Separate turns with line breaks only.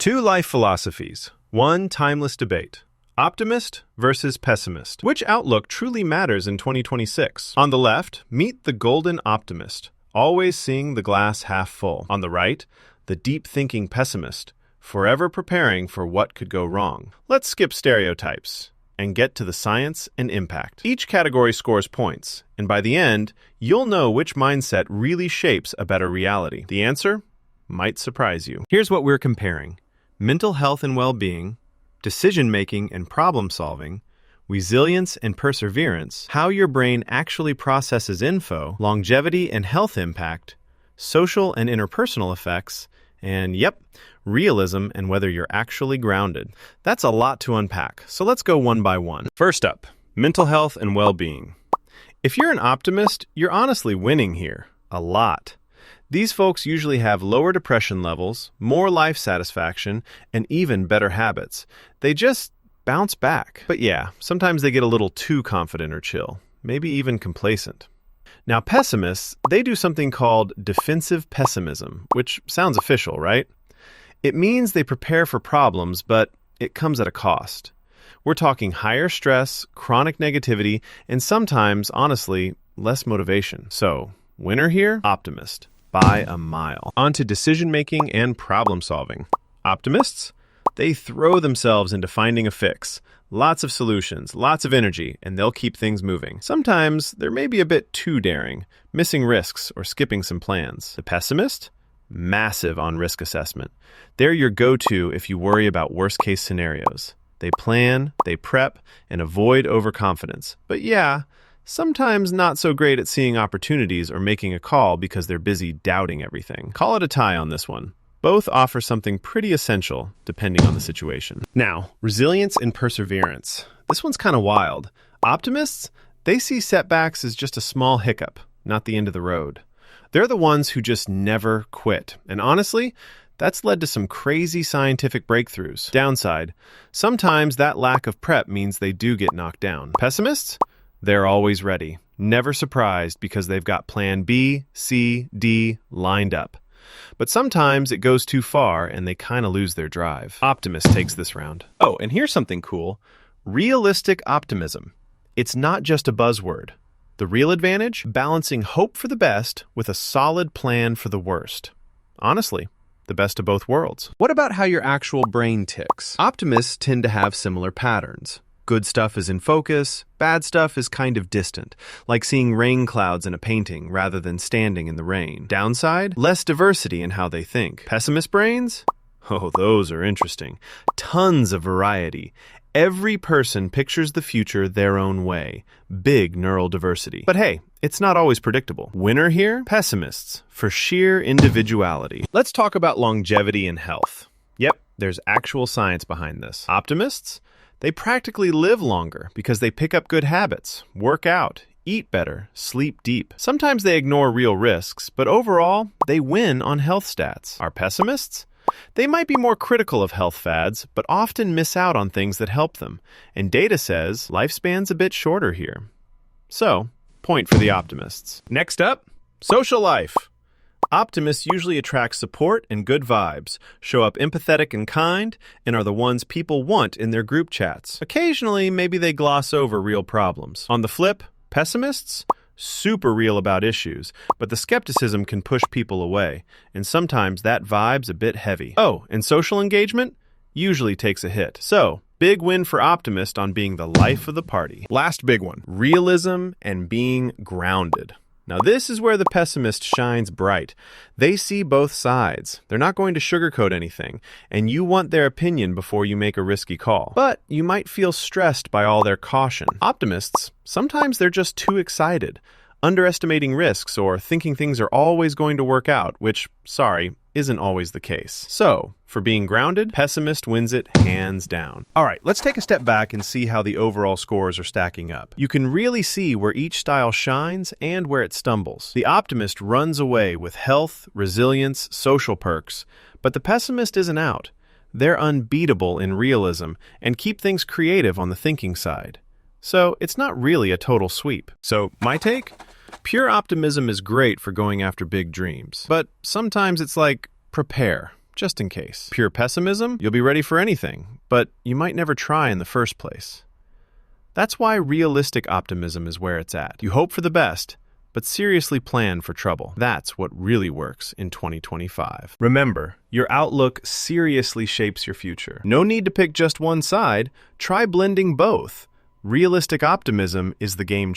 Two life philosophies, one timeless debate. Optimist versus pessimist. Which outlook truly matters in 2026? On the left, meet the golden optimist, always seeing the glass half full. On the right, the deep-thinking pessimist, forever preparing for what could go wrong. Let's skip stereotypes and get to the science and impact. Each category scores points, and by the end, you'll know which mindset really shapes a better reality. The answer might surprise you. Here's what we're comparing: mental health and well-being, decision-making and problem-solving, resilience and perseverance, how your brain actually processes info, longevity and health impact, social and interpersonal effects, and realism and whether you're actually grounded. That's a lot to unpack, so let's go one by one. First up, mental health and well-being. If you're an optimist, you're honestly winning here. A lot. These folks usually have lower depression levels, more life satisfaction, and even better habits. They just bounce back. But yeah, sometimes they get a little too confident or chill, maybe even complacent. Now, pessimists, they do something called defensive pessimism, which sounds official, right? It means they prepare for problems, but it comes at a cost. We're talking higher stress, chronic negativity, and sometimes, honestly, less motivation. So, winner here? Optimist. By a mile. On to decision-making and problem-solving. Optimists? They throw themselves into finding a fix. Lots of solutions, lots of energy, and they'll keep things moving. Sometimes they're maybe a bit too daring, missing risks or skipping some plans. The pessimist? Massive on risk assessment. They're your go-to if you worry about worst-case scenarios. They plan, they prep, and avoid overconfidence. But yeah, sometimes not so great at seeing opportunities or making a call because they're busy doubting everything. Call it a tie on this one. Both offer something pretty essential, depending on the situation. Now, resilience and perseverance. This one's kind of wild. Optimists, they see setbacks as just a small hiccup, not the end of the road. They're the ones who just never quit. And honestly, that's led to some crazy scientific breakthroughs. Downside, sometimes that lack of prep means they do get knocked down. Pessimists? They're always ready, never surprised because they've got plan B, C, D lined up. But sometimes it goes too far and they kind of lose their drive. Optimist takes this round. Oh, and here's something cool. Realistic optimism. It's not just a buzzword. The real advantage? Balancing hope for the best with a solid plan for the worst. Honestly, the best of both worlds. What about how your actual brain ticks? Optimists tend to have similar patterns. Good stuff is in focus, bad stuff is kind of distant, like seeing rain clouds in a painting rather than standing in the rain. Downside? Less diversity in how they think. Pessimist brains? Oh, those are interesting. Tons of variety. Every person pictures the future their own way. Big neural diversity. But hey, it's not always predictable. Winner here? Pessimists, for sheer individuality. Let's talk about longevity and health. Yep, there's actual science behind this. Optimists? They practically live longer because they pick up good habits, work out, eat better, sleep deep. Sometimes they ignore real risks, but overall, they win on health stats. Our pessimists? They might be more critical of health fads, but often miss out on things that help them. And data says lifespan's a bit shorter here. So, point for the optimists. Next up, social life. Optimists usually attract support and good vibes, show up empathetic and kind, and are the ones people want in their group chats. Occasionally, maybe they gloss over real problems. On the flip, pessimists? Super real about issues, but the skepticism can push people away, and sometimes that vibe's a bit heavy. Oh, and social engagement? Usually takes a hit. So, big win for optimist on being the life of the party. Last big one, realism and being grounded. Now this is where the pessimist shines bright. They see both sides. They're not going to sugarcoat anything, and you want their opinion before you make a risky call. But you might feel stressed by all their caution. Optimists, sometimes they're just too excited, underestimating risks or thinking things are always going to work out, which, sorry, isn't always the case. So, for being grounded, pessimist wins it hands down. All right, let's take a step back and see how the overall scores are stacking up. You can really see where each style shines and where it stumbles. The optimist runs away with health, resilience, social perks, but the pessimist isn't out. They're unbeatable in realism and keep things creative on the thinking side. So, it's not really a total sweep. So, my take? Pure optimism is great for going after big dreams, but sometimes it's like, prepare. just in case. Pure pessimism, you'll be ready for anything, but you might never try in the first place. That's why realistic optimism is where it's at. You hope for the best, but seriously plan for trouble. That's what really works in 2025. Remember, your outlook seriously shapes your future. No need to pick just one side. Try blending both. Realistic optimism is the game